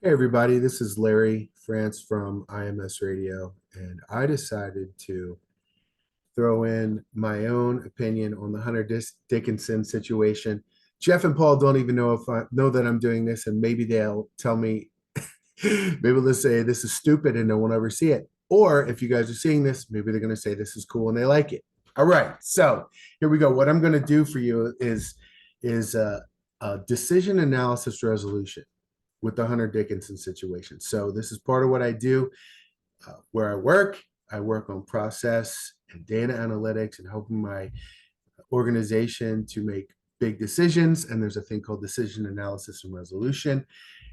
Hey everybody, this is Larry France from IMS Radio, and I decided to throw in my own opinion on the Dickinson situation. Jeff and Paul don't even know if I know that I'm doing this, and maybe they'll tell me, maybe they'll say this is stupid and no one will ever see it. Or if you guys are seeing this, maybe they're going to say this is cool and they like it. All right, so here we go. What I'm going to do for you is a decision analysis resolution with the Hunter Dickinson situation. So this is part of what I do where I work. I work on process and data analytics and helping my organization to make big decisions. And there's a thing called decision analysis and resolution.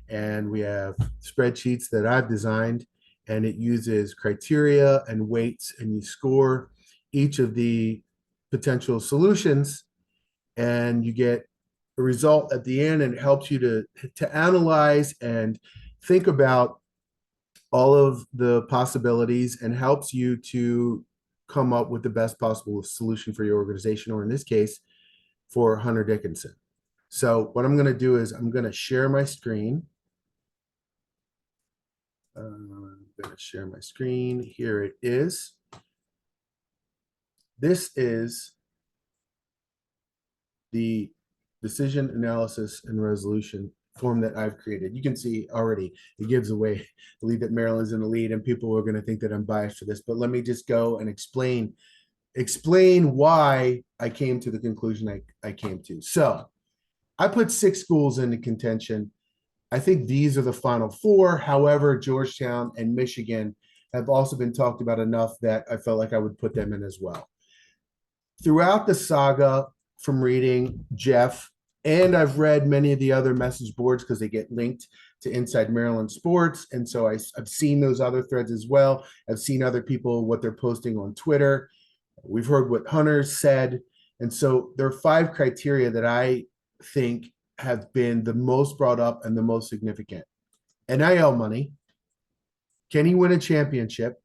And we have spreadsheets that I've designed, and it uses criteria and weights, and you score each of the potential solutions, and you get a result at the end, and it helps you to analyze and think about all of the possibilities and helps you to come up with the best possible solution for your organization, or in this case, for Hunter Dickinson. So what I'm going to do is I'm going to share my screen. I'm going to share my screen. Here it is. This is the decision analysis and resolution form that I've created. You can see already it gives away the lead that Maryland's in the lead, and people are going to think that I'm biased for this. But let me just go and explain why I came to the conclusion I came to. So I put 6 schools into contention. I think these are the final 4. However, Georgetown and Michigan have also been talked about enough that I felt like I would put them in as well. Throughout the saga, from reading Jeff, and I've read many of the other message boards because they get linked to Inside Maryland Sports. And so I've seen those other threads as well. I've seen other people, what they're posting on Twitter. We've heard what Hunter said. And so there are 5 criteria that I think have been the most brought up and the most significant. NIL money. Can he win a championship?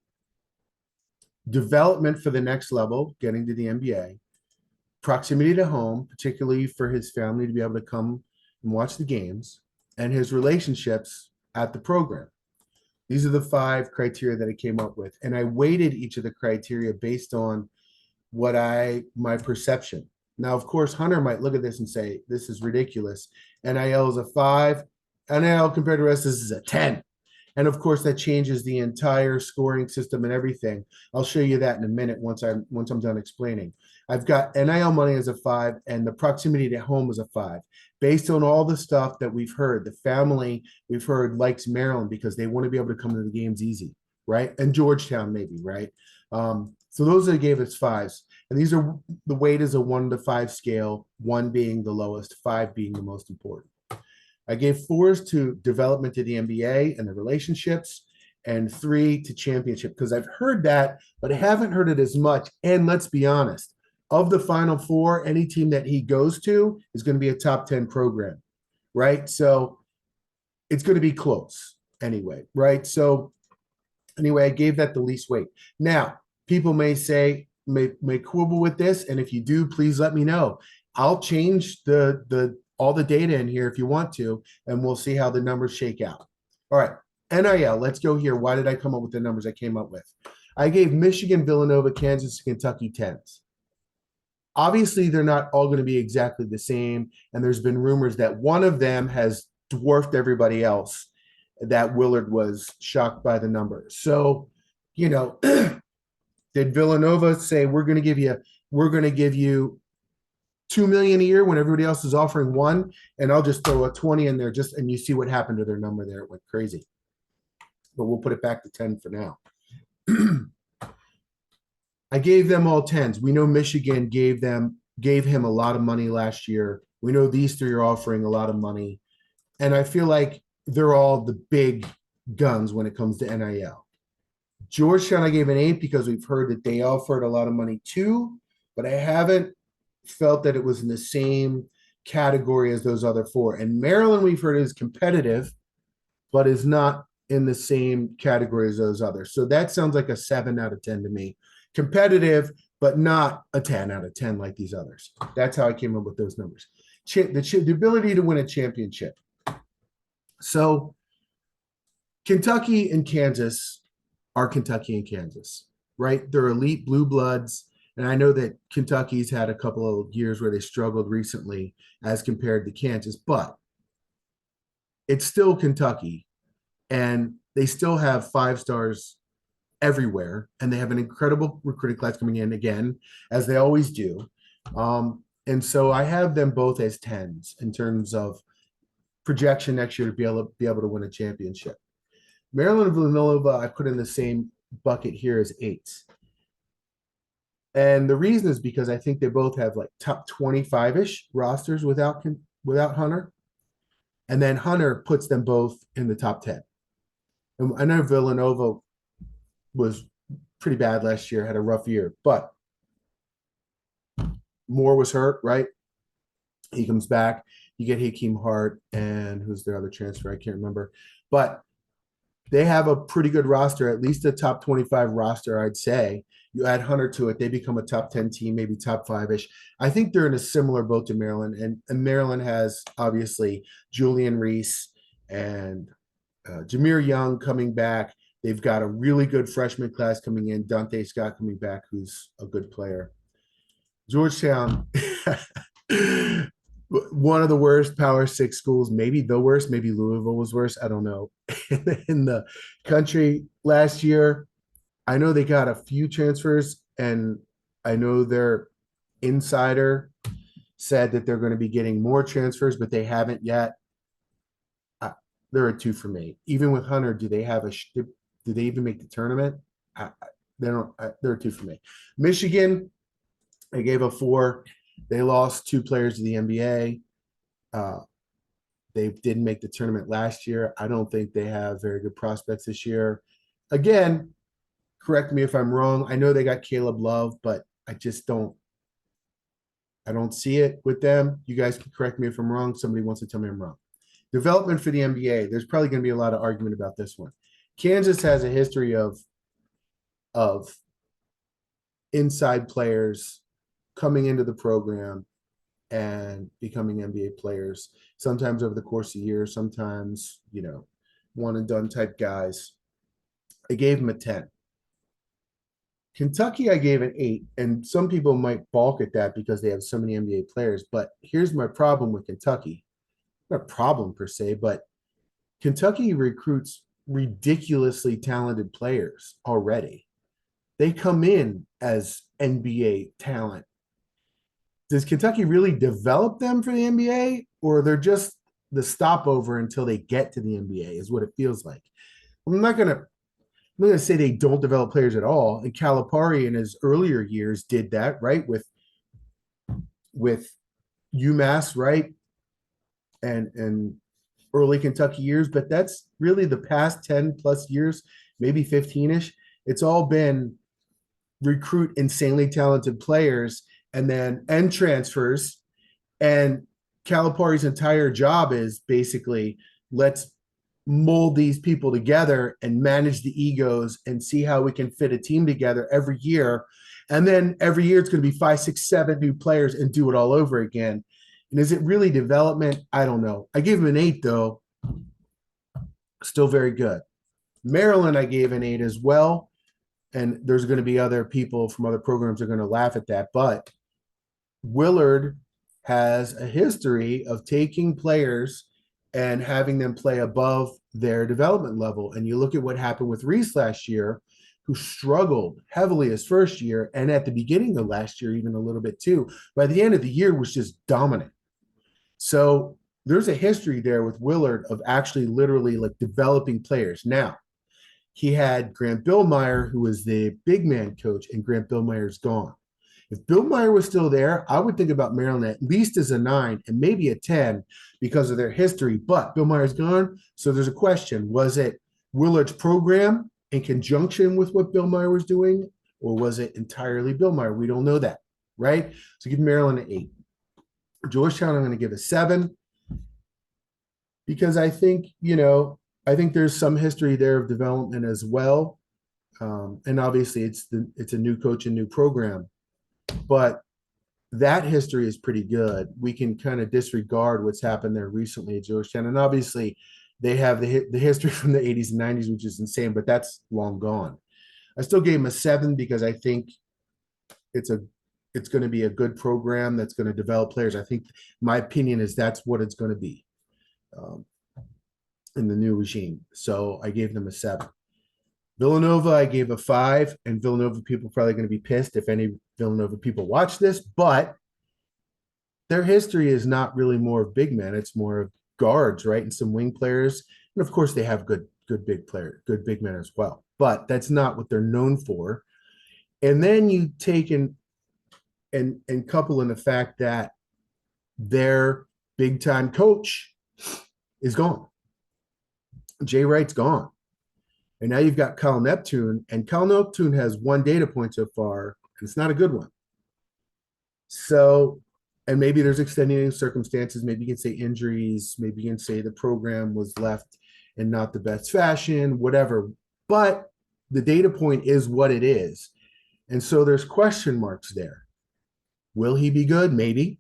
Development for the next level, getting to the NBA. Proximity to home, particularly for his family to be able to come and watch the games, and his relationships at the program. These are the 5 criteria that I came up with. And I weighted each of the criteria based on my perception. Now, of course, Hunter might look at this and say, this is ridiculous. NIL is a 5. NIL compared to the rest, this is a 10. And of course, that changes the entire scoring system and everything. I'll show you that in a minute once I'm done explaining. I've got NIL money as a 5, and the proximity to home is a 5. Based on all the stuff that we've heard, the family we've heard likes Maryland because they want to be able to come to the games easy, right? And Georgetown maybe, right? So those are gave us 5s. And these are the weight is a 1 to 5 scale, 1 being the lowest, 5 being the most important. I gave 4s to development to the NBA and the relationships, and 3 to championship, because I've heard that, but I haven't heard it as much. And let's be honest, of the final 4, any team that he goes to is going to be a top 10 program, right? So it's going to be close anyway, right? So anyway, I gave that the least weight. Now, people may say, may quibble with this, and if you do, please let me know. I'll change all the data in here if you want to, and we'll see how the numbers shake out. All right, NIL, let's go here. Why did I come up with the numbers I came up with? I gave Michigan, Villanova, Kansas, Kentucky 10s. Obviously, they're not all going to be exactly the same, and there's been rumors that one of them has dwarfed everybody else, that Willard was shocked by the numbers. So, did Villanova say we're going to give you $2 million a year when everybody else is offering 1, and I'll just throw a 20 in there, and you see what happened to their number there. It went crazy. But we'll put it back to 10 for now. I gave them all 10s. We know Michigan gave him a lot of money last year. We know these 3 are offering a lot of money. And I feel like they're all the big guns when it comes to NIL. Georgetown, I gave an 8 because we've heard that they offered a lot of money too, but I haven't felt that it was in the same category as those other 4. And Maryland, we've heard, is competitive, but is not in the same category as those others. So that sounds like a 7 out of 10 to me. Competitive, but not a 10 out of 10 like these others. That's how I came up with those numbers. The ability to win a championship. So Kentucky and Kansas are Kentucky and Kansas, right? They're elite blue bloods. And I know that Kentucky's had a couple of years where they struggled recently as compared to Kansas, but it's still Kentucky. And they still have 5 stars everywhere. And they have an incredible recruiting class coming in again, as they always do. And so I have them both as tens in terms of projection next year to be able to win a championship. Maryland and Villanova, I put in the same bucket here as eights. And the reason is because I think they both have like top 25-ish rosters without Hunter. And then Hunter puts them both in the top 10. And I know Villanova was pretty bad last year, had a rough year, but Moore was hurt, right? He comes back. You get Hakeem Hart and who's their other transfer? I can't remember. But they have a pretty good roster, at least a top 25 roster, I'd say. You add Hunter to it, they become a top 10 team, maybe top 5-ish. I think they're in a similar boat to Maryland. And Maryland has obviously Julian Reese and Jameer Young coming back. They've got a really good freshman class coming in. Dante Scott coming back, who's a good player. Georgetown, one of the worst Power 6 schools, maybe the worst. Maybe Louisville was worse. I don't know. In the country last year, I know they got a few transfers, and I know their insider said that they're going to be getting more transfers, but they haven't yet. They're a 2 for me. Even with Hunter, do they even make the tournament? They don't. They're a 2 for me. Michigan, I gave a 4. They lost 2 players to the NBA. They didn't make the tournament last year. I don't think they have very good prospects this year. Again, correct me if I'm wrong. I know they got Caleb Love, but I don't see it with them. You guys can correct me if I'm wrong. Somebody wants to tell me I'm wrong. Development for the NBA. There's probably going to be a lot of argument about this one. Kansas has a history of inside players coming into the program and becoming NBA players, sometimes over the course of years, sometimes, one and done type guys. I gave them a 10. Kentucky, I gave an 8, and some people might balk at that because they have so many NBA players. But here's my problem with Kentucky. Not a problem per se, but Kentucky recruits ridiculously talented players already. They come in as NBA talent. Does Kentucky really develop them for the NBA, or they're just the stopover until they get to the NBA is what it feels like. I'm not going to say they don't develop players at all. And Calipari in his earlier years did that, right? With UMass, right? And early Kentucky years, but that's really the past 10 plus years, maybe 15-ish. It's all been recruit insanely talented players and transfers. And Calipari's entire job is basically let's mold these people together and manage the egos and see how we can fit a team together every year. And then every year it's going to be 5, 6, 7 new players and do it all over again. And is it really development? I don't know. I gave him an 8 though. Still very good. Maryland, I gave an 8 as well. And there's going to be other people from other programs that are going to laugh at that. But Willard has a history of taking players and having them play above their development level. And you look at what happened with Reese last year, who struggled heavily his first year, and at the beginning of last year, even a little bit too. By the end of the year, was just dominant. So there's a history there with Willard of actually literally like developing players. Now, he had Grant Billmeyer, who was the big man coach, and Grant Billmeyer's gone. If Bill Meyer was still there, I would think about Maryland at least as a 9 and maybe a 10 because of their history. But Bill Meyer's gone. So there's a question. Was it Willard's program in conjunction with what Bill Meyer was doing, or was it entirely Bill Meyer? We don't know that, right? So give Maryland an 8. Georgetown, I'm going to give a 7 because I think there's some history there of development as well. And obviously it's a new coach and new program. But that history is pretty good. We can kind of disregard what's happened there recently at Georgetown. And obviously, They have the history from the 80s and 90s, which is insane, but that's long gone. I still gave him a 7 because I think it's a it's going to be a good program that's going to develop players. I think my opinion is that's what it's going to be um, in the new regime. So I gave them a 7. Villanova, I gave a 5, and Villanova people are probably going to be pissed if any Villanova people watch this, but their history is not really more of big men. It's more of guards, right? And some wing players. And of course, they have good big player, good big men as well. But that's not what they're known for. And then you take and couple in the fact that their big time coach is gone. Jay Wright's gone. And now you've got Kyle Neptune, and Kyle Neptune has one data point so far, and it's not a good one. So, and maybe there's extenuating circumstances. Maybe you can say injuries. Maybe you can say the program was left in not the best fashion, whatever. But the data point is what it is. And so there's question marks there. Will he be good? Maybe.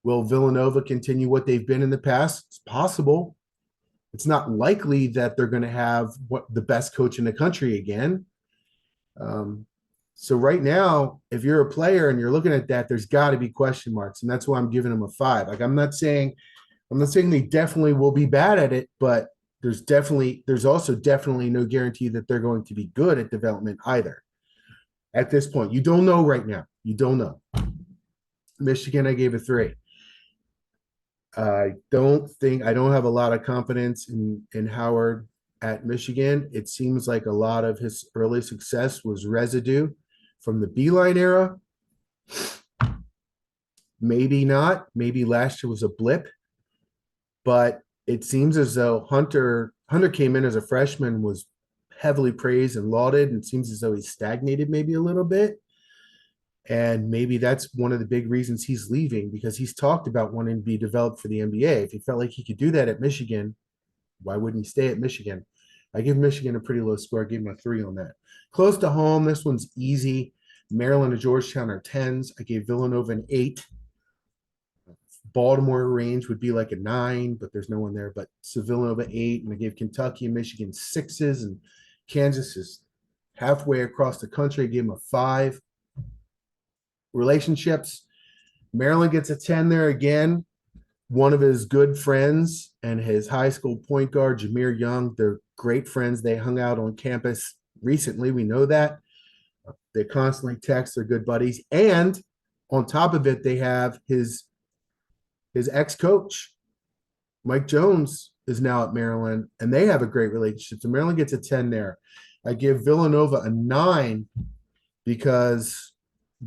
Will Villanova continue what they've been in the past? It's possible. It's not likely that they're going to have the best coach in the country again. So right now, if you're a player and you're looking at that, there's got to be question marks, and that's why I'm giving them a 5. Like I'm not saying they definitely will be bad at it, but there's also definitely no guarantee that they're going to be good at development either. At this point, you don't know right now. You don't know. Michigan, I gave a 3. I don't have a lot of confidence in Howard at Michigan. It seems like a lot of his early success was residue from the Beeline era. Maybe not. Maybe last year was a blip. But it seems as though Hunter came in as a freshman, was heavily praised and lauded, and it seems as though he stagnated maybe a little bit. And maybe that's one of the big reasons he's leaving, because he's talked about wanting to be developed for the NBA. If he felt like he could do that at Michigan, why wouldn't he stay at Michigan? I give Michigan a pretty low score. I gave him a 3 on that. Close to home, this one's easy. Maryland and Georgetown are 10s. I gave Villanova an 8. Baltimore range would be like a 9, but there's no one there. But so Villanova 8, and I gave Kentucky and Michigan 6s, and Kansas is halfway across the country. I gave him a 5. Relationships, Maryland gets a 10 there again. One of his good friends and his high school point guard, Jameer Young, they're great friends. They hung out on campus recently. We know that. They constantly text. They're good buddies. And on top of it, they have his ex-coach, Mike Jones, is now at Maryland, and they have a great relationship. So Maryland gets a 10 there. I give Villanova a 9 because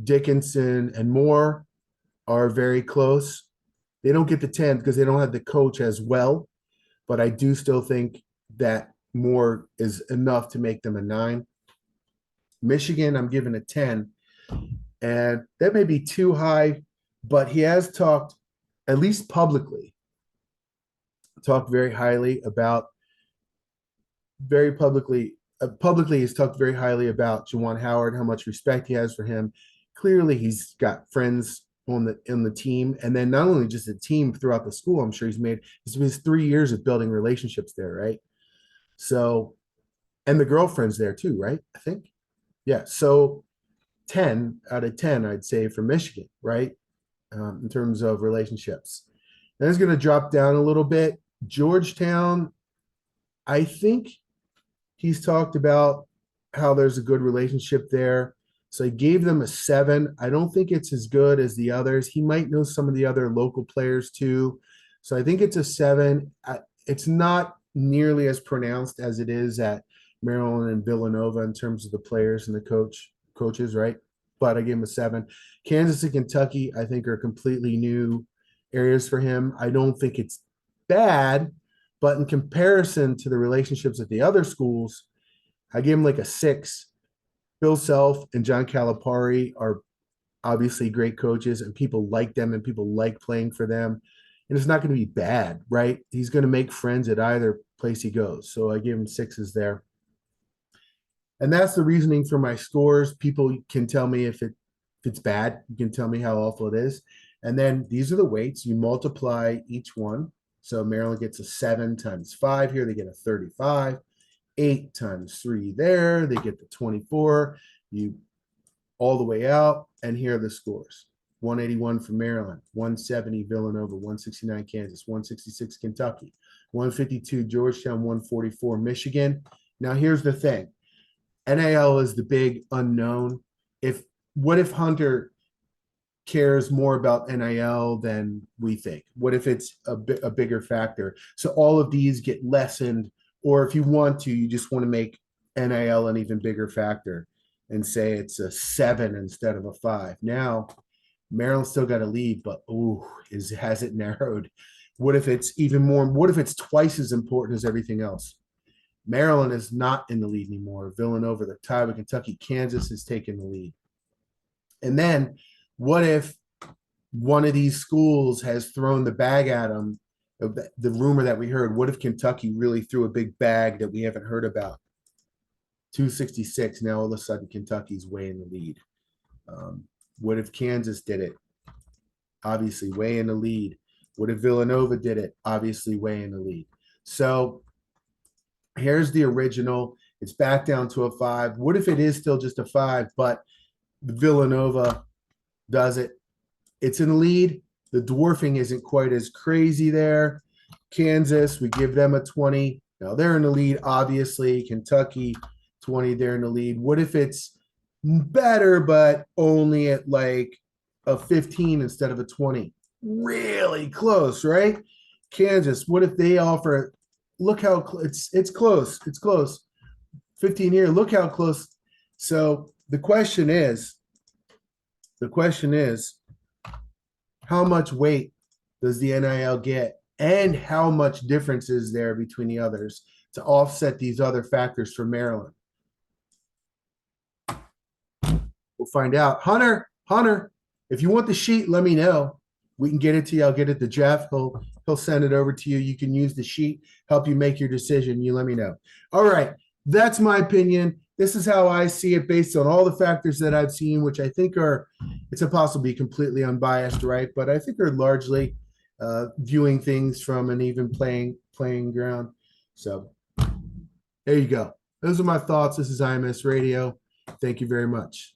Dickinson and Moore are very close. They don't get the 10 because they don't have the coach as well, but I do still think that Moore is enough to make them a 9. Michigan, I'm giving a 10, and that may be too high, but he has talked, at least publicly, very highly about, publicly he's talked very highly about Juwan Howard, how much respect he has for him. Clearly, he's got friends on the team, and then not only just the team throughout the school. I'm sure he's made his 3 years of building relationships there, right? So, and the girlfriend's there too, right? I think, yeah. So, 10 out of 10, I'd say for Michigan, right? In terms of relationships. Then it's going to drop down a little bit. Georgetown, I think he's talked about how there's a good relationship there. So I gave them a 7. I don't think it's as good as the others. He might know some of the other local players too. So I think it's a 7. It's not nearly as pronounced as it is at Maryland and Villanova in terms of the players and the coaches, right? But I gave him a 7. Kansas and Kentucky, I think, are completely new areas for him. I don't think it's bad, but in comparison to the relationships at the other schools, I gave him like a 6. Bill Self and John Calipari are obviously great coaches, and people like them and people like playing for them. And it's not going to be bad, right? He's going to make friends at either place he goes. So I gave him 6s there. And that's the reasoning for my scores. People can tell me if it's bad. You can tell me how awful it is. And then these are the weights. You multiply each one. So Maryland gets a 7 times 5 here. They get a 35. 8 times 3 there. They get the 24. You all the way out. And here are the scores. 181 for Maryland, 170 Villanova, 169 Kansas, 166 Kentucky, 152 Georgetown, 144 Michigan. Now here's the thing. NIL is the big unknown. What if Hunter cares more about NIL than we think? What if it's a bigger factor? So all of these get lessened, or if you want to, you just want to make NIL an even bigger factor and say it's a 7 instead of a 5. Now, Maryland still got a lead, but has it narrowed? What if it's even more? What if it's twice as important as everything else? Maryland is not in the lead anymore. Villanova, they're tied with Kentucky. Kansas is taking the lead. And then what if one of these schools has thrown the bag at them? The rumor that we heard, what if Kentucky really threw a big bag that we haven't heard about? 266. Now all of a sudden Kentucky's way in the lead. What if Kansas did it? Obviously way in the lead. What if Villanova did it? Obviously way in the lead. So here's the original. It's back down to a 5. What if it is still just a 5, but Villanova does it? It's in the lead. The dwarfing isn't quite as crazy there. Kansas, we give them a 20. Now they're in the lead, obviously. Kentucky, 20, they're in the lead. What if it's better, but only at like a 15 instead of a 20? Really close, right? Kansas, what if they offer? Look how it's close. It's close. 15 here. Look how close. So the question is, how much weight does the NIL get, and how much difference is there between the others to offset these other factors for Maryland? We'll find out. Hunter, if you want the sheet, let me know. We can get it to you. I'll get it to Jeff. He'll send it over to you. You can use the sheet, help you make your decision. You let me know. All right. That's my opinion. This is how I see it based on all the factors that I've seen, which I think it's impossible to be completely unbiased, right? But I think are largely viewing things from an even playing ground. So there you go. Those are my thoughts. This is IMS Radio. Thank you very much.